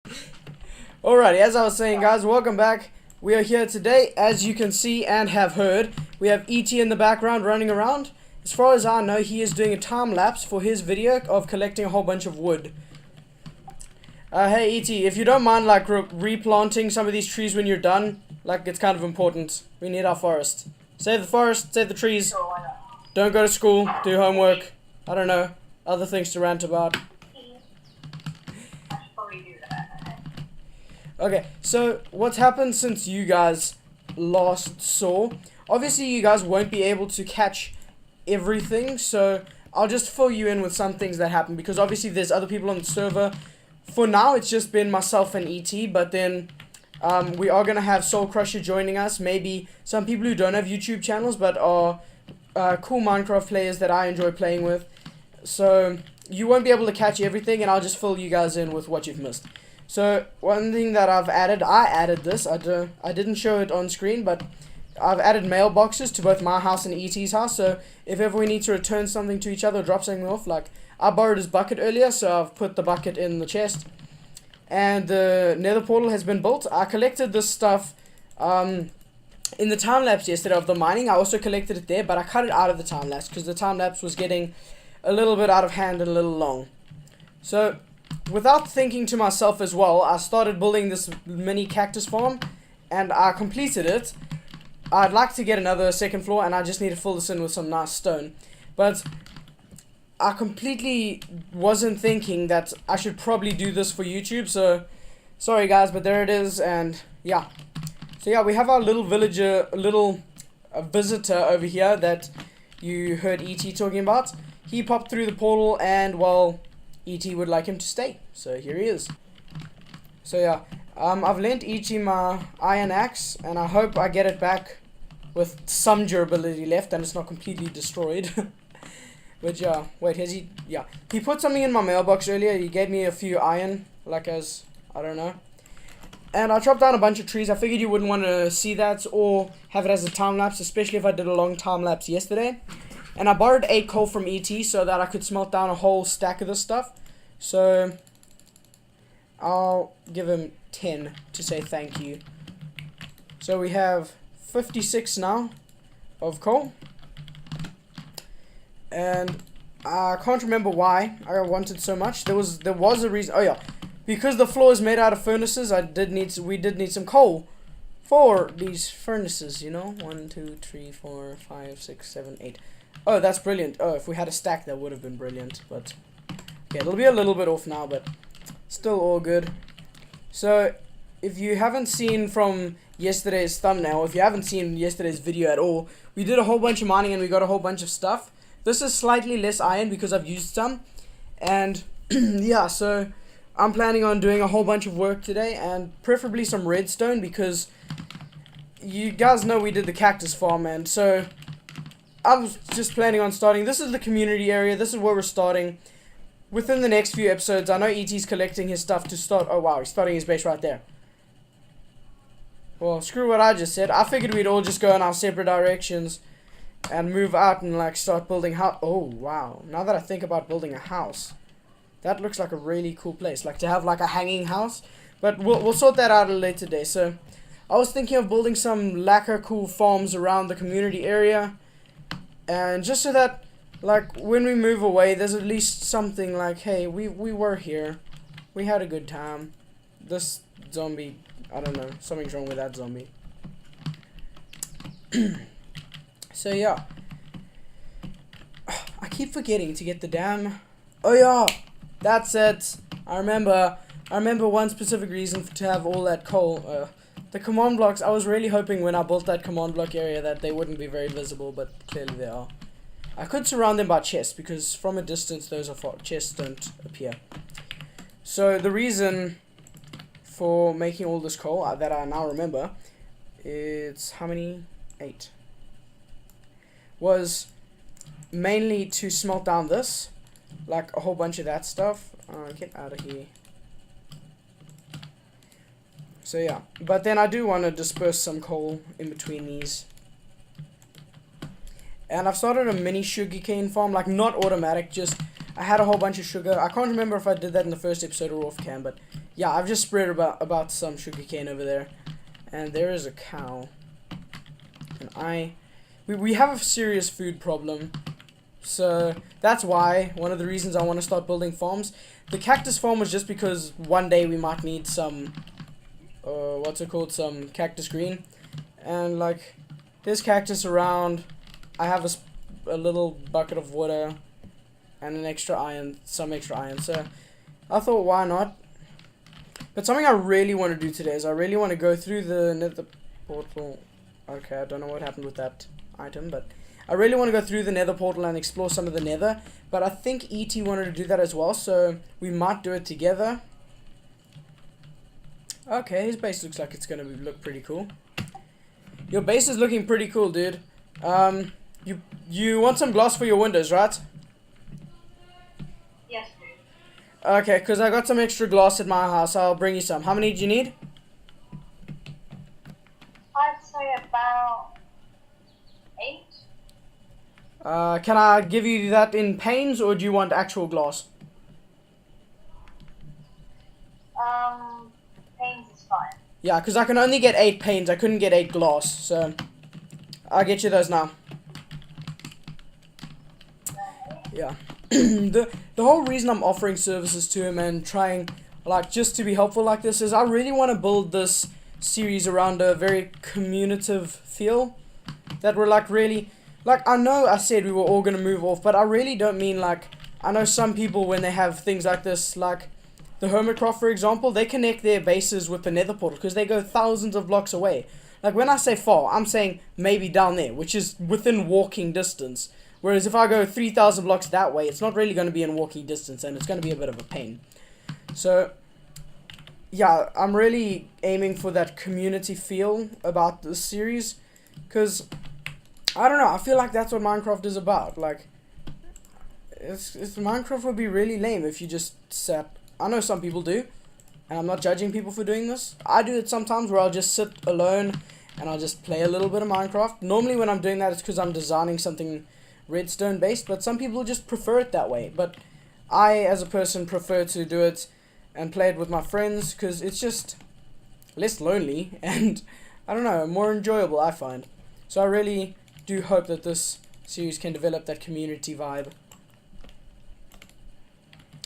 Alrighty, as I was saying, guys, welcome back. We are here today, as you can see and have heard. We have ET in the background running around. As far as I know, he is doing a time lapse for his video of collecting a whole bunch of wood. Hey ET, if you don't mind, like, replanting some of these trees when you're done, like, it's kind of important. We need our forest. Save the forest, save the trees. Don't go to school, do homework. I don't know, other things to rant about. Okay, so what's happened since you guys last saw? Obviously, you guys won't be able to catch everything, so I'll just fill you in with some things that happened, because obviously there's other people on the server. For now, it's just been myself and ET, but then we are going to have Soul Crusher joining us, maybe some people who don't have YouTube channels, but are cool Minecraft players that I enjoy playing with. So you won't be able to catch everything, and I'll just fill you guys in with what you've missed. So one thing that I've added, I added this, I didn't show it on screen, but I've added mailboxes to both my house and ET's house, so if ever we need to return something to each other or drop something off, like, I borrowed his bucket earlier, so I've put the bucket in the chest, and the nether portal has been built. I collected this stuff in the time-lapse yesterday of the mining. I also collected it there, but I cut it out of the time-lapse, because the time-lapse was getting a little bit out of hand and a little long. So without thinking to myself as well, I started building this mini cactus farm, and I completed it. I'd like to get another second floor, and I just need to fill this in with some nice stone. But I completely wasn't thinking that I should probably do this for YouTube, so sorry guys, but there it is, and yeah. So yeah, we have our little villager, visitor over here that you heard ET talking about. He popped through the portal, and well, ET would like him to stay, so here he is. So yeah, I've lent ET my iron axe, and I hope I get it back with some durability left and it's not completely destroyed. But yeah, wait, has he? Yeah, he put something in my mailbox earlier. He gave me a few iron, like, as, I don't know. And I chopped down a bunch of trees. I figured you wouldn't want to see that or have it as a time lapse, especially if I did a long time lapse yesterday. And I borrowed 8 coal from ET so that I could smelt down a whole stack of this stuff. So I'll give him 10 to say thank you. So we have 56 now of coal. And I can't remember why I wanted so much. There was a reason. Oh yeah, because the floor is made out of furnaces. We did need some coal for these furnaces. You know, 1, 2, 3, 4, 5, 6, 7, 8. Oh, that's brilliant. Oh, if we had a stack, that would have been brilliant. But okay, it'll be a little bit off now, but still all good. So if you haven't seen from yesterday's thumbnail, if you haven't seen yesterday's video at all, we did a whole bunch of mining and we got a whole bunch of stuff. This is slightly less iron because I've used some, and yeah, so I'm planning on doing a whole bunch of work today, and preferably some redstone, because you guys know we did the cactus farm, and so I was just planning on starting. This is the community area. This is where we're starting. Within the next few episodes, I know ET's collecting his stuff to start. Oh wow, he's starting his base right there. Well, screw what I just said. I figured we'd all just go in our separate directions and move out and like start building house. Oh wow, now that I think about building a house, that looks like a really cool place, like to have like a hanging house. But we'll sort that out at a later day. So I was thinking of building some lacquer cool farms around the community area, and just so that like when we move away, there's at least something like, hey, we were here, we had a good time. This zombie, I don't know, something's wrong with that zombie. So yeah, I keep forgetting to get the damn. Oh yeah, that's it. I remember one specific reason to have all that coal. The command blocks. I was really hoping when I built that command block area that they wouldn't be very visible, but clearly they are. I could surround them by chests, because from a distance those are chests don't appear. So the reason for making all this coal that I now remember, it's how many? 8. Was mainly to smelt down this, like a whole bunch of that stuff. Get out of here. So yeah, but then I do want to disperse some coal in between these. And I've started a mini sugarcane farm, like not automatic, just I had a whole bunch of sugar. I can't remember if I did that in the first episode or off cam, but yeah, I've just spread about some sugarcane over there, and there is a cow. And we have a serious food problem, so that's why one of the reasons I want to start building farms. The cactus farm was just because one day we might need some, what's it called, some cactus green, and like there's cactus around. I have a little bucket of water and an extra iron, some extra iron, so I thought why not. But something I really want to do today is I really want to go through the nether portal. Okay, I don't know what happened with that item, but I really want to go through the nether portal and explore some of the nether. But I think ET wanted to do that as well, so we might do it together. Okay, his base looks like it's going to look pretty cool. Your base is looking pretty cool, dude. You want some glass for your windows, right? Yes, dude. Okay, because I got some extra glass at my house. I'll bring you some. How many do you need? I'd say about 8. Can I give you that in panes, or do you want actual glass? Panes is fine. Yeah, because I can only get 8 panes. I couldn't get 8 glass, so I'll get you those now. Yeah. The whole reason I'm offering services to him and trying, like, just to be helpful like this is I really want to build this series around a very communicative feel. That we're, like, really... Like, I know I said we were all going to move off, but I really don't mean, like... I know some people, when they have things like this, like... The Hermitcraft, for example, they connect their bases with the nether portal because they go thousands of blocks away. Like, when I say far, I'm saying maybe down there, which is within walking distance. Whereas if I go 3,000 blocks that way, it's not really going to be in walking distance, and it's going to be a bit of a pain. So, yeah, I'm really aiming for that community feel about this series. Because, I don't know, I feel like that's what Minecraft is about. Like, Minecraft would be really lame if you just sat... I know some people do, and I'm not judging people for doing this. I do it sometimes where I'll just sit alone and I'll just play a little bit of Minecraft. Normally when I'm doing that it's because I'm designing something redstone based, but some people just prefer it that way. But I, as a person, prefer to do it and play it with my friends because it's just less lonely and, I don't know, more enjoyable, I find. So I really do hope that this series can develop that community vibe.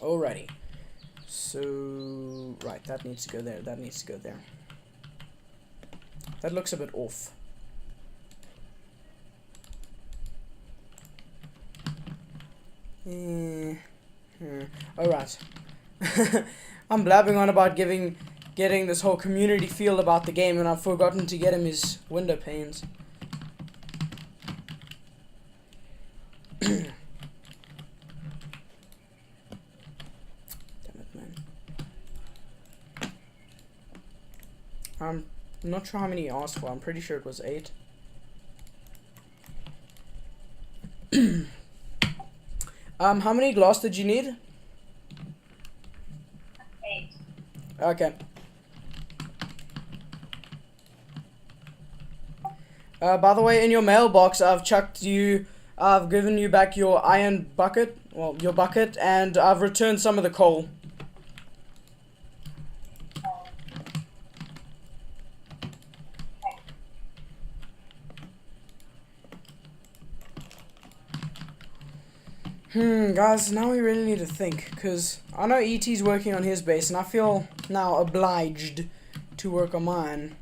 Alrighty. So, right, that needs to go there, that needs to go there. That looks a bit off. Alright. I'm blabbing on about getting this whole community feel about the game, and I've forgotten to get him his window panes. I'm not sure how many he asked for. I'm pretty sure it was 8. How many glass did you need? 8. Okay. By the way, in your mailbox, I've given you back your iron bucket, well, your bucket, and I've returned some of the coal. Guys, now we really need to think, because I know ET's working on his base, and I feel now obliged to work on mine.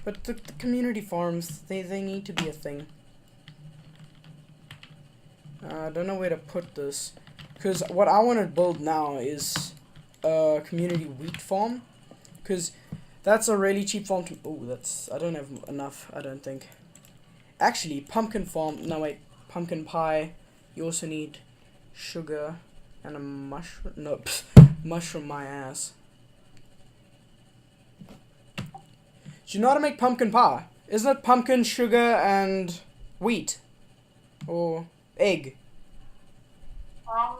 But the community farms, they need to be a thing. I don't know where to put this, because what I want to build now is a community wheat farm, because that's a really cheap farm to... Oh, I don't have enough, I don't think. Actually, pumpkin farm, no wait, pumpkin pie. You also need sugar and a mushroom. No, mushroom my ass. Do you know how to make pumpkin pie? Isn't it pumpkin, sugar, and wheat? Or egg? I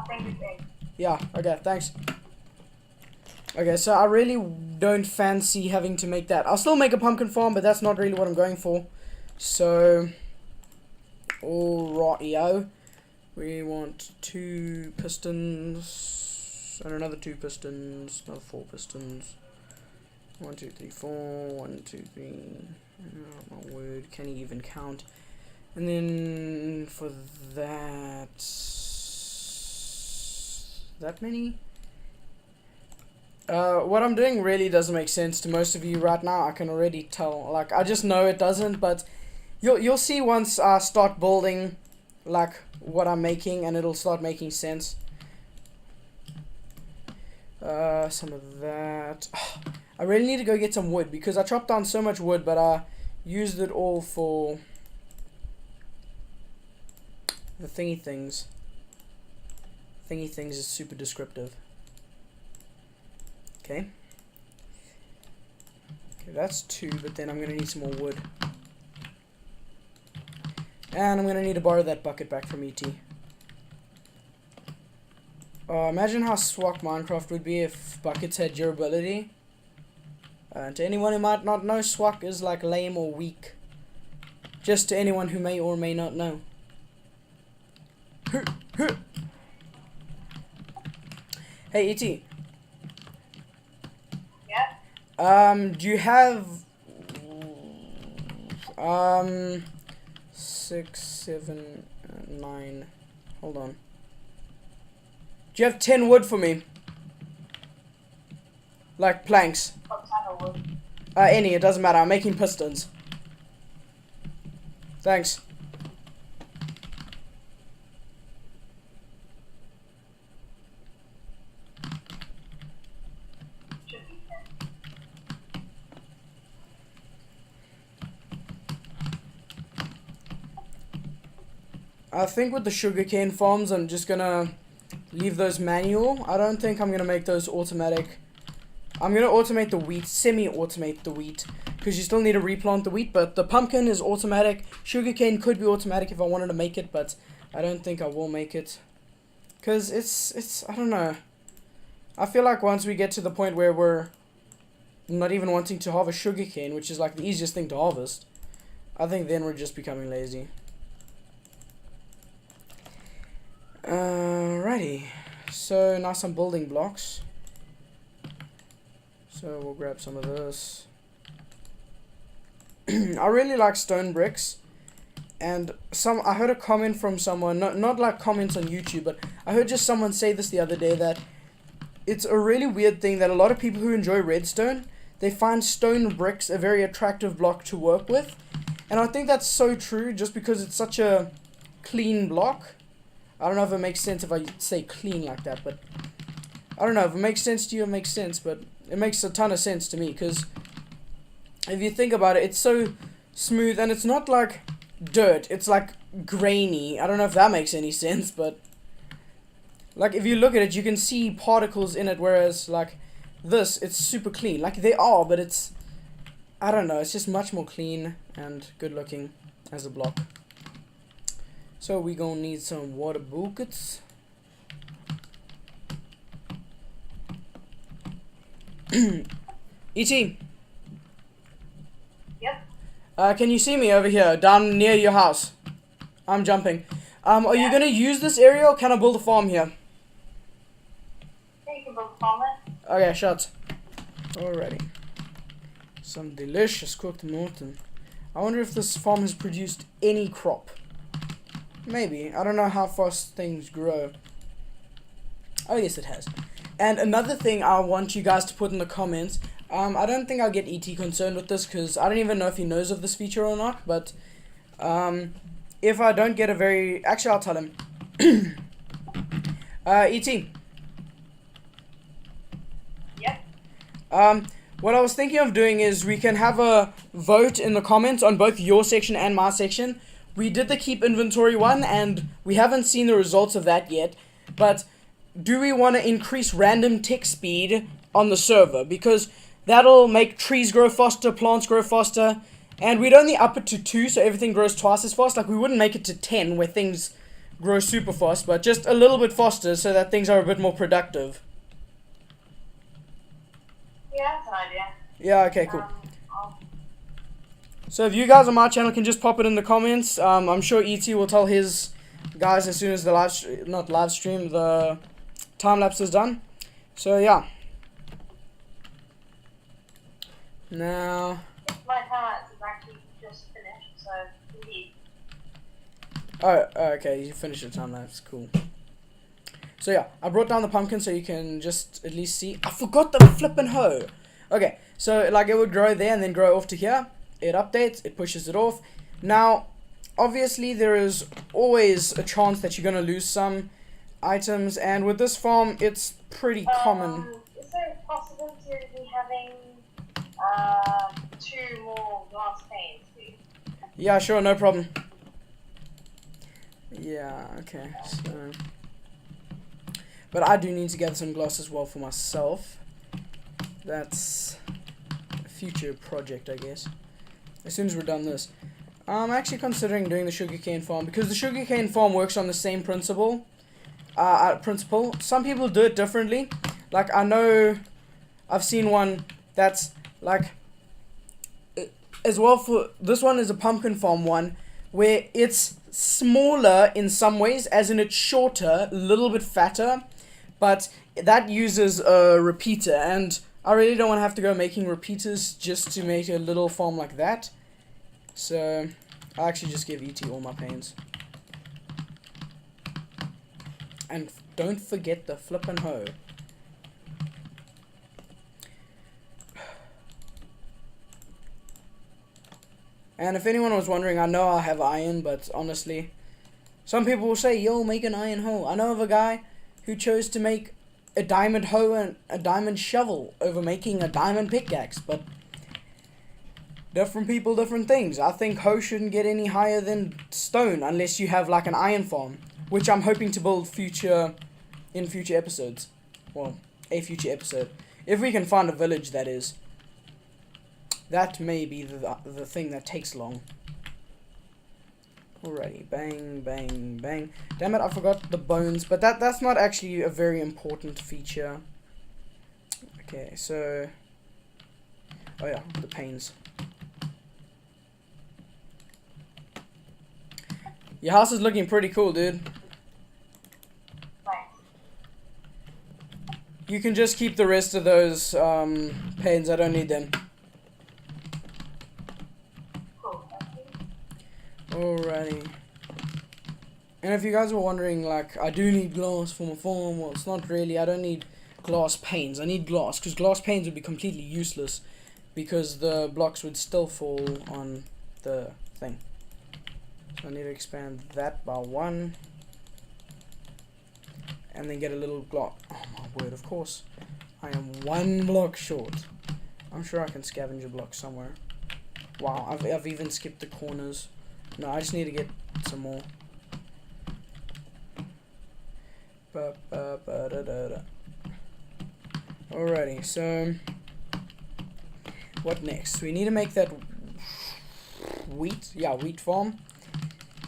think it's 8. Yeah, okay, thanks. Okay, so I really don't fancy having to make that. I'll still make a pumpkin farm, but that's not really what I'm going for. So... Alrighty-o. We want 2 pistons. and another 2 pistons, another 4 pistons. 1, 2, 3, 4. 1, 2, 3. Oh my word, can he even count? And then for that many. What I'm doing really doesn't make sense to most of you right now. I can already tell. Like, I just know it doesn't, but you'll see once I start building, like, what I'm making, and it'll start making sense. Some of that. Oh, I really need to go get some wood, because I chopped down so much wood, but I used it all for the thingy things. Thingy things is super descriptive. Okay. Okay, that's 2, but then I'm gonna need some more wood. And I'm gonna need to borrow that bucket back from ET. Imagine how swag Minecraft would be if buckets had durability. To anyone who might not know, swag is like lame or weak. Just to anyone who may or may not know. Hey, ET. Do you have 6, 7, 9? Hold on. Do you have 10 wood for me? Like planks? What type of wood? Any, it doesn't matter. I'm making pistons. Thanks. Should be 10. I think with the sugarcane farms, I'm just gonna leave those manual. I don't think I'm gonna make those automatic. I'm gonna automate the wheat, semi-automate the wheat, because you still need to replant the wheat, but the pumpkin is automatic. Sugarcane could be automatic if I wanted to make it, but I don't think I will make it. Because it's, I don't know. I feel like once we get to the point where we're not even wanting to harvest sugarcane, which is like the easiest thing to harvest, I think then we're just becoming lazy. Alrighty. So now some building blocks. So we'll grab some of this. I really like stone bricks, and I heard a comment from someone, not like comments on YouTube, but I heard just someone say this the other day, that it's a really weird thing that a lot of people who enjoy redstone, they find stone bricks a very attractive block to work with, and I think that's so true just because it's such a clean block. I don't know if it makes sense if I say clean like that, but I don't know if it makes sense to you. It makes sense, but it makes a ton of sense to me, because if you think about it, it's so smooth, and it's not like dirt, it's like grainy. I don't know if that makes any sense, but like if you look at it, you can see particles in it, whereas like this, it's super clean. Like they are, but it's, I don't know, it's just much more clean and good looking as a block. So we gonna need some water buckets. E.T. Yep. Can you see me over here, down near your house? I'm jumping. Are you gonna use this area, or can I build a farm here? Yeah, you can build a farm there. Okay, shots. Alrighty. Some delicious cooked mutton. I wonder if this farm has produced any crop. Maybe. I don't know how fast things grow. Oh, yes, it has. And another thing I want you guys to put in the comments, I don't think I'll get ET concerned with this, because I don't even know if he knows of this feature or not, but if I don't get a very... Actually, I'll tell him. ET. Yep. What I was thinking of doing is we can have a vote in the comments on both your section and my section. We did the keep inventory one, and we haven't seen the results of that yet, but do we want to increase random tick speed on the server? Because that'll make trees grow faster, plants grow faster, and we'd only up it to 2, so everything grows twice as fast. Like, we wouldn't make it to 10 where things grow super fast, but just a little bit faster so that things are a bit more productive. Yeah, that's an idea. Yeah, okay, cool. I'll- So if you guys on my channel can just pop it in the comments, I'm sure ET will tell his guys as soon as the the time lapse is done. So yeah. Now. My task is actually just finished, so indeed. Oh, okay, you finished your time, that's cool. So yeah, I brought down the pumpkin so you can just at least see. I forgot the flippin' hoe. Okay, so like it would grow there and then grow off to here. It updates, it pushes it off. Now, obviously there is always a chance that you're gonna lose some items, and with this farm, it's pretty common. Is there a possibility of me having 2 more glass panes, please? Yeah, sure, no problem. Yeah, okay, so. But I do need to gather some glass as well for myself. That's a future project, I guess. As soon as we're done this. I'm actually considering doing the sugarcane farm, because the sugarcane farm works on the same principle. Some people do it differently. Like, I know I've seen one that's like as well. For this one is a pumpkin farm one where it's smaller in some ways, as in it's shorter, a little bit fatter, but that uses a repeater, and I really don't want to have to go making repeaters just to make a little farm like that. So I'll actually just give ET all my panes. And don't forget the flippin' hoe. And if anyone was wondering, I know I have iron, but honestly, some people will say, yo, make an iron hoe. I know of a guy who chose to make a diamond hoe and a diamond shovel over making a diamond pickaxe, but different people, different things. I think hoe shouldn't get any higher than stone unless you have like an iron farm, which I'm hoping to build in future episodes. Well, a future episode. If we can find a village, that is. That may be the thing that takes long. Alrighty, bang, bang, bang. Damn it, I forgot the bones, but that's not actually a very important feature. Okay, so. Oh yeah, the panes. Your house is looking pretty cool, dude. You can just keep the rest of those panes. I don't need them. Alrighty. And if you guys were wondering, like, I do need glass for my farm, well, it's not really. I don't need glass panes. I need glass, because glass panes would be completely useless, because the blocks would still fall on the thing. So I need to expand that by 1. And then get a little block. Oh my word, of course. I am 1 block short. I'm sure I can scavenge a block somewhere. Wow, I've even skipped the corners. No, I just need to get some more. Alrighty, so what next? We need to make that wheat. Yeah, wheat farm.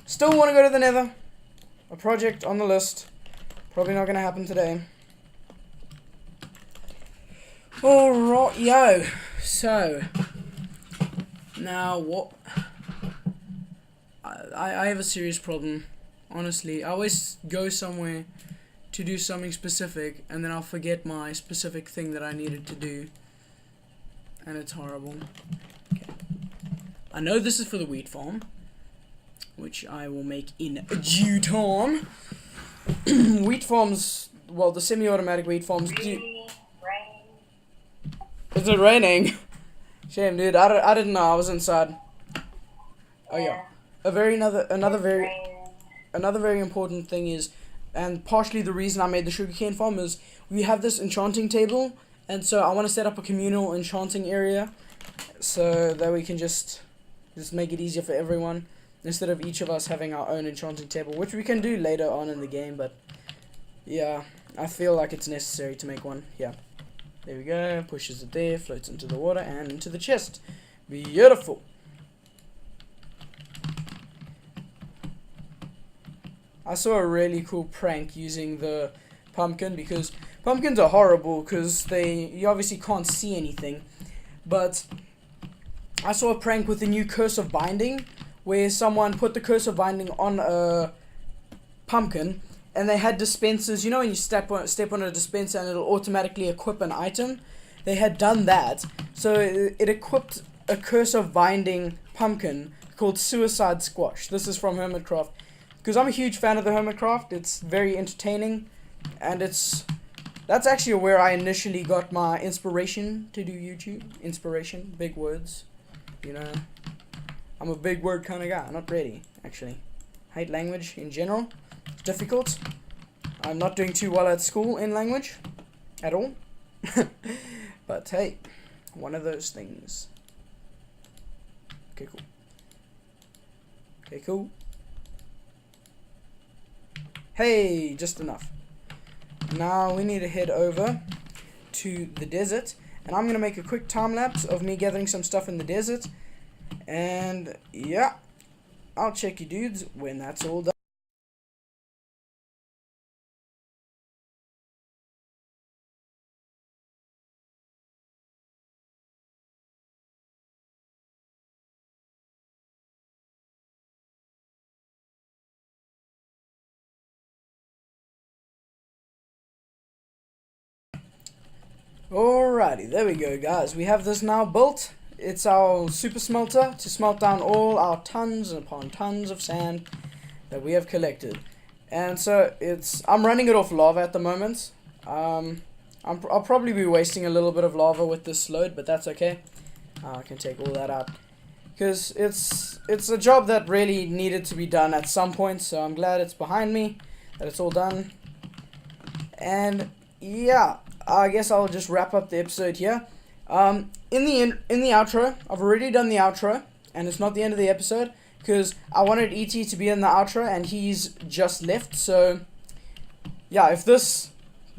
Still want to go to the Nether. A project on the list. Probably not gonna happen today. Alright, yo. So now what? I have a serious problem. Honestly, I always go somewhere to do something specific, and then I'll forget my specific thing that I needed to do, and it's horrible. Okay. I know this is for the wheat farm, which I will make in due time. Wheat farms, well, the semi-automatic wheat farms do. Is it raining? Shame, dude. I didn't know. I was inside. Oh yeah. Another very important thing is, and partially the reason I made the sugarcane farm is we have this enchanting table, and so I want to set up a communal enchanting area, so that we can just make it easier for everyone, instead of each of us having our own enchanting table, which we can do later on in the game, but yeah, I feel like it's necessary to make one. Yeah, there we go. Pushes it there, floats into the water and into the chest. Beautiful. I saw a really cool prank using the pumpkin, because pumpkins are horrible because you obviously can't see anything, but I saw a prank with the new curse of binding, where someone put the curse of binding on a pumpkin, and they had dispensers. You know when you step on a dispenser and it'll automatically equip an item? They had done that. So it equipped a cursive binding pumpkin called Suicide Squash. This is from Hermitcraft. Because I'm a huge fan of the Hermitcraft. It's very entertaining. And that's actually where I initially got my inspiration to do YouTube. Inspiration, big words. You know, I'm a big word kind of guy. Not ready, actually. Hate language in general. It's difficult. I'm not doing too well at school in language. At all. But hey, one of those things. Okay, cool. Okay, cool. Hey, just enough. Now we need to head over to the desert. And I'm going to make a quick time lapse of me gathering some stuff in the desert. And yeah, I'll check you dudes when that's all done. Alrighty, there we go guys. We have this now built. It's our super smelter to smelt down all our tons upon tons of sand that we have collected. And so I'm running it off lava at the moment. I'll probably be wasting a little bit of lava with this load, but that's okay. I can take all that out. Because it's a job that really needed to be done at some point, so I'm glad it's behind me, that it's all done. And yeah, I guess I'll just wrap up the episode here. In the outro, I've already done the outro, and it's not the end of the episode, because I wanted ET to be in the outro, and he's just left, so yeah, if this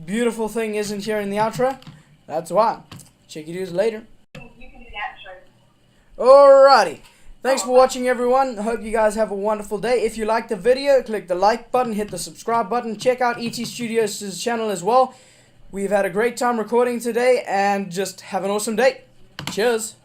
beautiful thing isn't here in the outro, that's why. Check you dudes later. You can do the outro. Alrighty. Thanks for watching, everyone. Hope you guys have a wonderful day. If you liked the video, click the like button, hit the subscribe button. Check out etStudios' channel as well. We've had a great time recording today, and just have an awesome day. Cheers.